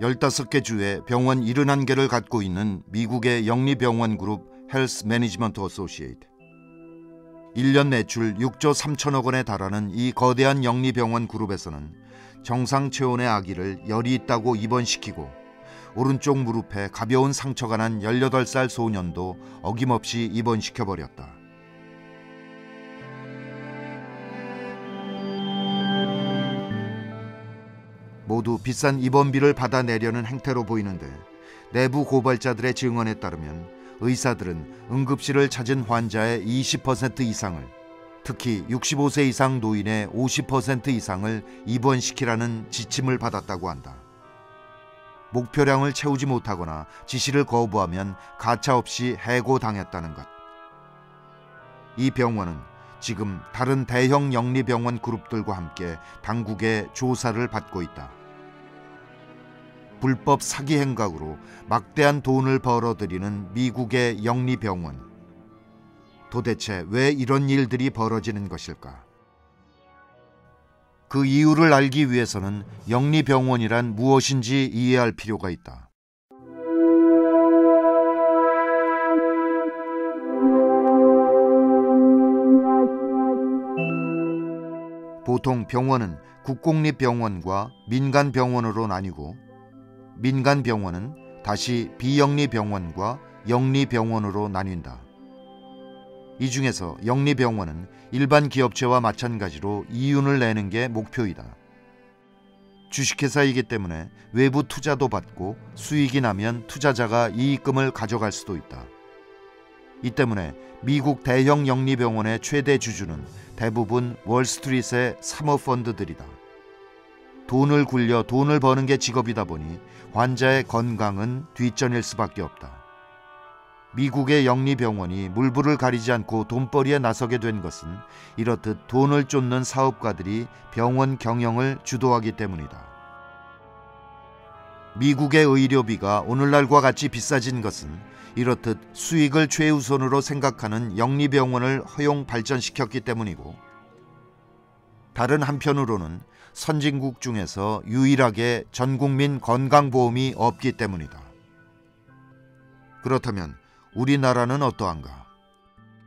15개 주에 병원 71개를 갖고 있는 미국의 영리병원 그룹 헬스 매니지먼트 어소시에이트. 1년 매출 6조 3천억 원에 달하는 이 거대한 영리병원 그룹에서는 정상 체온의 아기를 열이 있다고 입원시키고 오른쪽 무릎에 가벼운 상처가 난 18살 소년도 어김없이 입원시켜버렸다. 모두 비싼 입원비를 받아내려는 행태로 보이는데 내부 고발자들의 증언에 따르면 의사들은 응급실을 찾은 환자의 20% 이상을, 특히 65세 이상 노인의 50% 이상을 입원시키라는 지침을 받았다고 한다. 목표량을 채우지 못하거나 지시를 거부하면 가차없이 해고당했다는 것. 이 병원은 지금 다른 대형 영리병원 그룹들과 함께 당국의 조사를 받고 있다. 불법 사기 행각으로 막대한 돈을 벌어들이는 미국의 영리병원. 도대체 왜 이런 일들이 벌어지는 것일까? 그 이유를 알기 위해서는 영리병원이란 무엇인지 이해할 필요가 있다. 보통 병원은 국공립병원과 민간병원으로 나뉘고 민간병원은 다시 비영리병원과 영리병원으로 나뉜다. 이 중에서 영리병원은 일반 기업체와 마찬가지로 이윤을 내는 게 목표이다. 주식회사이기 때문에 외부 투자도 받고 수익이 나면 투자자가 이익금을 가져갈 수도 있다. 이 때문에 미국 대형 영리병원의 최대 주주는 대부분 월스트리트의 사모펀드들이다. 돈을 굴려 돈을 버는 게 직업이다 보니 환자의 건강은 뒷전일 수밖에 없다. 미국의 영리병원이 물불을 가리지 않고 돈벌이에 나서게 된 것은 이렇듯 돈을 쫓는 사업가들이 병원 경영을 주도하기 때문이다. 미국의 의료비가 오늘날과 같이 비싸진 것은 이렇듯 수익을 최우선으로 생각하는 영리병원을 허용 발전시켰기 때문이고, 다른 한편으로는 선진국 중에서 유일하게 전국민 건강보험이 없기 때문이다. 그렇다면 우리나라는 어떠한가?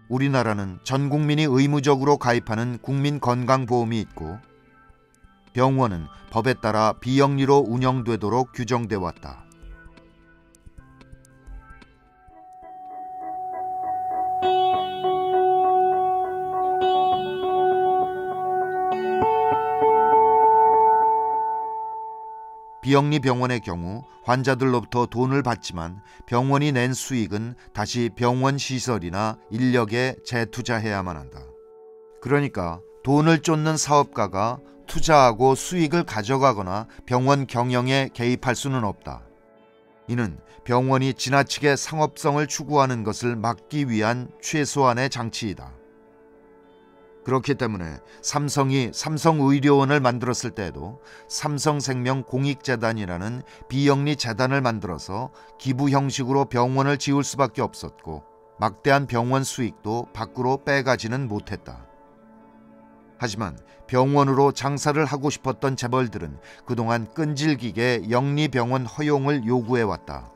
우리나라는 전 국민이 의무적으로 가입하는 국민건강보험이 있고 병원은 법에 따라 비영리로 운영되도록 규정돼 왔다. 비영리 병원의 경우 환자들로부터 돈을 받지만 병원이 낸 수익은 다시 병원 시설이나 인력에 재투자해야만 한다. 그러니까 돈을 쫓는 사업가가 투자하고 수익을 가져가거나 병원 경영에 개입할 수는 없다. 이는 병원이 지나치게 상업성을 추구하는 것을 막기 위한 최소한의 장치이다. 그렇기 때문에 삼성이 삼성의료원을 만들었을 때에도 삼성생명 공익재단이라는 비영리 재단을 만들어서 기부 형식으로 병원을 지을 수밖에 없었고 막대한 병원 수익도 밖으로 빼가지는 못했다. 하지만 병원으로 장사를 하고 싶었던 재벌들은 그동안 끈질기게 영리병원 허용을 요구해왔다.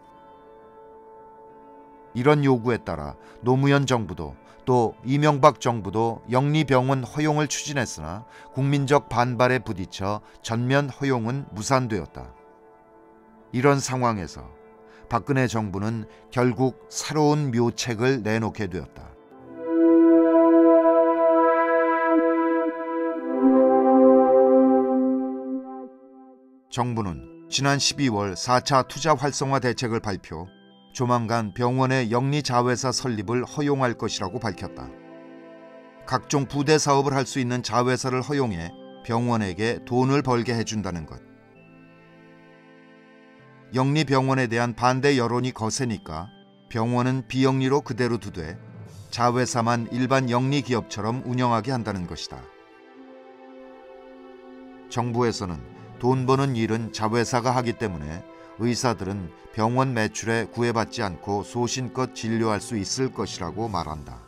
이런 요구에 따라 노무현 정부도 또 이명박 정부도 영리병원 허용을 추진했으나 국민적 반발에 부딪혀 전면 허용은 무산되었다. 이런 상황에서 박근혜 정부는 결국 새로운 묘책을 내놓게 되었다. 정부는 지난 12월 4차 투자 활성화 대책을 발표, 조만간 병원의 영리자회사 설립을 허용할 것이라고 밝혔다. 각종 부대 사업을 할 수 있는 자회사를 허용해 병원에게 돈을 벌게 해준다는 것. 영리병원에 대한 반대 여론이 거세니까 병원은 비영리로 그대로 두되 자회사만 일반 영리기업처럼 운영하게 한다는 것이다. 정부에서는 돈 버는 일은 자회사가 하기 때문에 의사들은 병원 매출에 구애받지 않고 소신껏 진료할 수 있을 것이라고 말한다.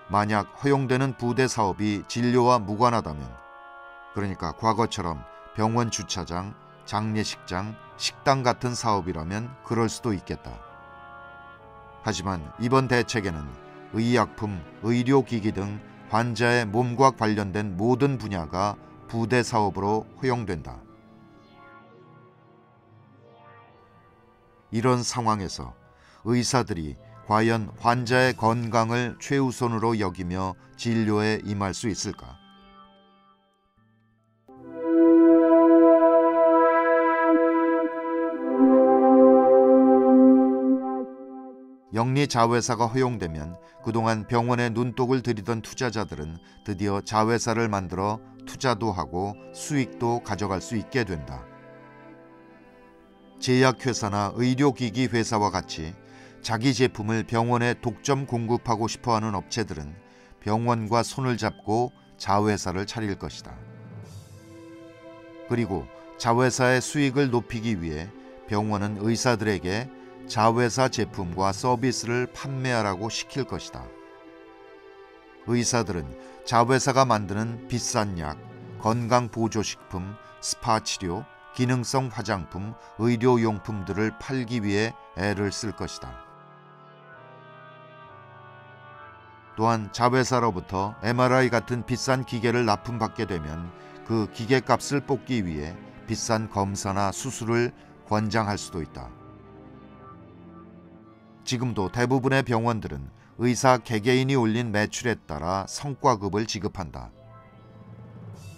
만약 허용되는 부대 사업이 진료와 무관하다면, 그러니까 과거처럼 병원 주차장, 장례식장, 식당 같은 사업이라면 그럴 수도 있겠다. 하지만 이번 대책에는 의약품, 의료기기 등 환자의 몸과 관련된 모든 분야가 부대 사업으로 허용된다. 이런 상황에서 의사들이 과연 환자의 건강을 최우선으로 여기며 진료에 임할 수 있을까? 영리 자회사가 허용되면 그동안 병원에 눈독을 들이던 투자자들은 드디어 자회사를 만들어 투자도 하고 수익도 가져갈 수 있게 된다. 제약회사나 의료기기 회사와 같이 자기 제품을 병원에 독점 공급하고 싶어하는 업체들은 병원과 손을 잡고 자회사를 차릴 것이다. 그리고 자회사의 수익을 높이기 위해 병원은 의사들에게 자회사 제품과 서비스를 판매하라고 시킬 것이다. 의사들은 자회사가 만드는 비싼 약, 건강보조식품, 스파치료, 기능성 화장품, 의료용품들을 팔기 위해 애를 쓸 것이다. 또한 자회사로부터 MRI 같은 비싼 기계를 납품받게 되면 그 기계값을 뽑기 위해 비싼 검사나 수술을 권장할 수도 있다. 지금도 대부분의 병원들은 의사 개개인이 올린 매출에 따라 성과급을 지급한다.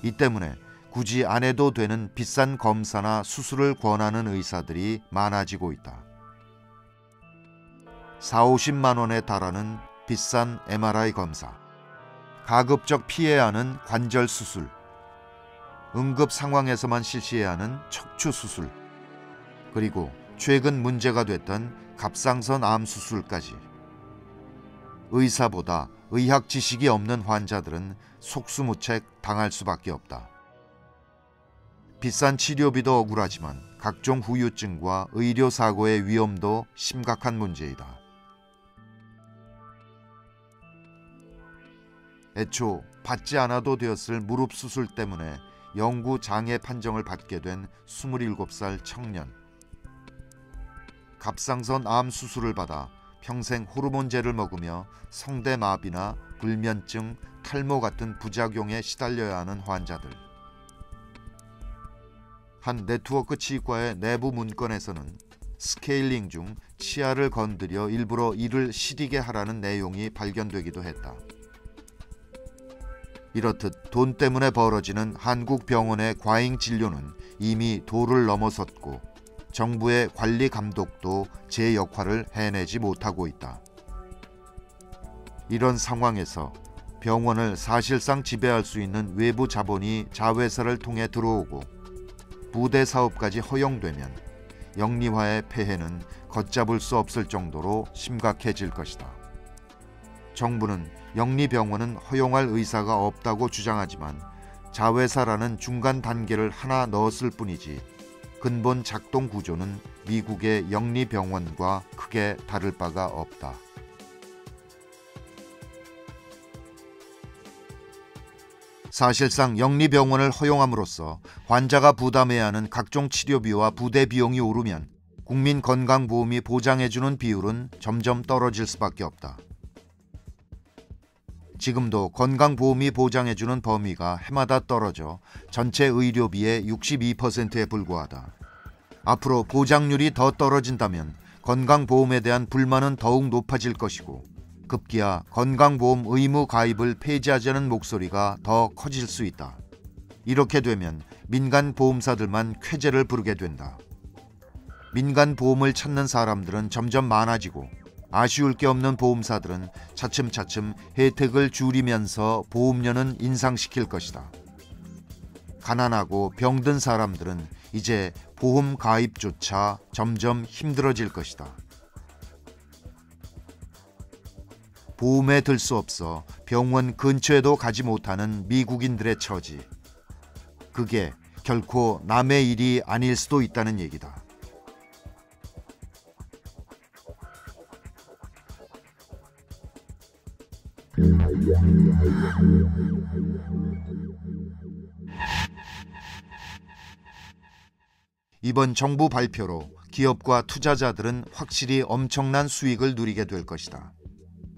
이 때문에 굳이 안 해도 되는 비싼 검사나 수술을 권하는 의사들이 많아지고 있다. 40~50만 원에 달하는 비싼 MRI 검사, 가급적 피해야 하는 관절 수술, 응급 상황에서만 실시해야 하는 척추 수술, 그리고 최근 문제가 됐던 갑상선 암 수술까지. 의사보다 의학 지식이 없는 환자들은 속수무책 당할 수밖에 없다. 비싼 치료비도 억울하지만 각종 후유증과 의료사고의 위험도 심각한 문제이다. 애초 받지 않아도 되었을 무릎 수술 때문에 영구 장애 판정을 받게 된 27살 청년. 갑상선 암 수술을 받아 평생 호르몬제를 먹으며 성대마비나 불면증, 탈모 같은 부작용에 시달려야 하는 환자들. 한 네트워크 치과의 내부 문건에서는 스케일링 중 치아를 건드려 일부러 이를 시리게 하라는 내용이 발견되기도 했다. 이렇듯 돈 때문에 벌어지는 한국 병원의 과잉 진료는 이미 도를 넘어섰고 정부의 관리 감독도 제 역할을 해내지 못하고 있다. 이런 상황에서 병원을 사실상 지배할 수 있는 외부 자본이 자회사를 통해 들어오고 부대 사업까지 허용되면 영리화의 폐해는 걷잡을 수 없을 정도로 심각해질 것이다. 정부는 영리병원은 허용할 의사가 없다고 주장하지만 자회사라는 중간 단계를 하나 넣었을 뿐이지 근본 작동 구조는 미국의 영리병원과 크게 다를 바가 없다. 사실상 영리병원을 허용함으로써 환자가 부담해야 하는 각종 치료비와 부대 비용이 오르면 국민건강보험이 보장해주는 비율은 점점 떨어질 수밖에 없다. 지금도 건강보험이 보장해주는 범위가 해마다 떨어져 전체 의료비의 62%에 불과하다. 앞으로 보장률이 더 떨어진다면 건강보험에 대한 불만은 더욱 높아질 것이고 급기야 건강보험 의무 가입을 폐지하자는 목소리가 더 커질 수 있다. 이렇게 되면 민간 보험사들만 쾌재를 부르게 된다. 민간 보험을 찾는 사람들은 점점 많아지고 아쉬울 게 없는 보험사들은 차츰차츰 혜택을 줄이면서 보험료는 인상시킬 것이다. 가난하고 병든 사람들은 이제 보험 가입조차 점점 힘들어질 것이다. 보험에 들 수 없어 병원 근처에도 가지 못하는 미국인들의 처지. 그게 결코 남의 일이 아닐 수도 있다는 얘기다. 이번 정부 발표로 기업과 투자자들은 확실히 엄청난 수익을 누리게 될 것이다.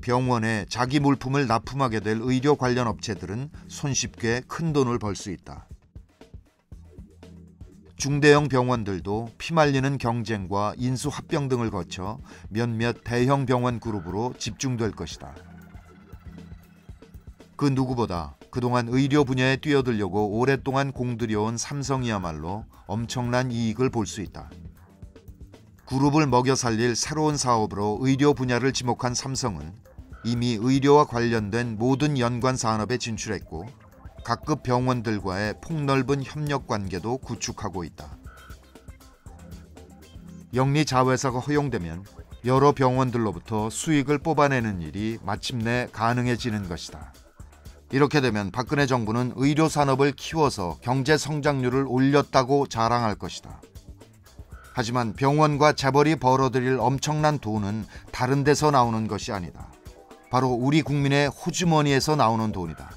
병원에 자기 물품을 납품하게 될 의료 관련 업체들은 손쉽게 큰 돈을 벌 수 있다. 중대형 병원들도 피말리는 경쟁과 인수합병 등을 거쳐 몇몇 대형 병원 그룹으로 집중될 것이다. 그 누구보다 그동안 의료 분야에 뛰어들려고 오랫동안 공들여온 삼성이야말로 엄청난 이익을 볼 수 있다. 그룹을 먹여 살릴 새로운 사업으로 의료 분야를 지목한 삼성은 이미 의료와 관련된 모든 연관 산업에 진출했고 각급 병원들과의 폭넓은 협력 관계도 구축하고 있다. 영리 자회사가 허용되면 여러 병원들로부터 수익을 뽑아내는 일이 마침내 가능해지는 것이다. 이렇게 되면 박근혜 정부는 의료 산업을 키워서 경제 성장률을 올렸다고 자랑할 것이다. 하지만 병원과 재벌이 벌어들일 엄청난 돈은 다른 데서 나오는 것이 아니다. 바로 우리 국민의 호주머니에서 나오는 돈이다.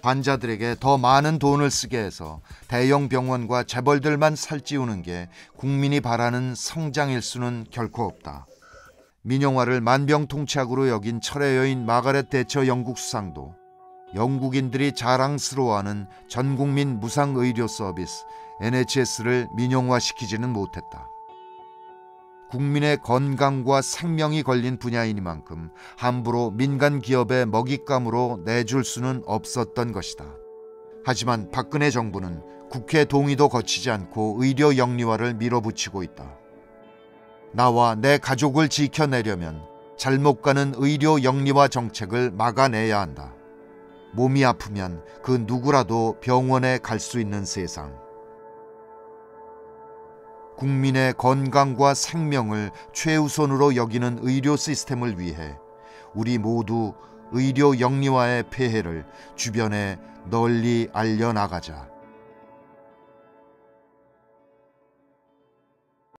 환자들에게 더 많은 돈을 쓰게 해서 대형 병원과 재벌들만 살찌우는 게 국민이 바라는 성장일 수는 결코 없다. 민영화를 만병통치약으로 여긴 철의 여인 마가렛 대처 영국 수상도 영국인들이 자랑스러워하는 전국민 무상의료 서비스 NHS를 민영화시키지는 못했다. 국민의 건강과 생명이 걸린 분야이니만큼 함부로 민간 기업의 먹잇감으로 내줄 수는 없었던 것이다. 하지만 박근혜 정부는 국회 동의도 거치지 않고 의료 영리화를 밀어붙이고 있다. 나와 내 가족을 지켜내려면 잘못 가는 의료 영리화 정책을 막아내야 한다. 몸이 아프면 그 누구라도 병원에 갈 수 있는 세상. 국민의 건강과 생명을 최우선으로 여기는 의료 시스템을 위해 우리 모두 의료 영리화의 폐해를 주변에 널리 알려나가자.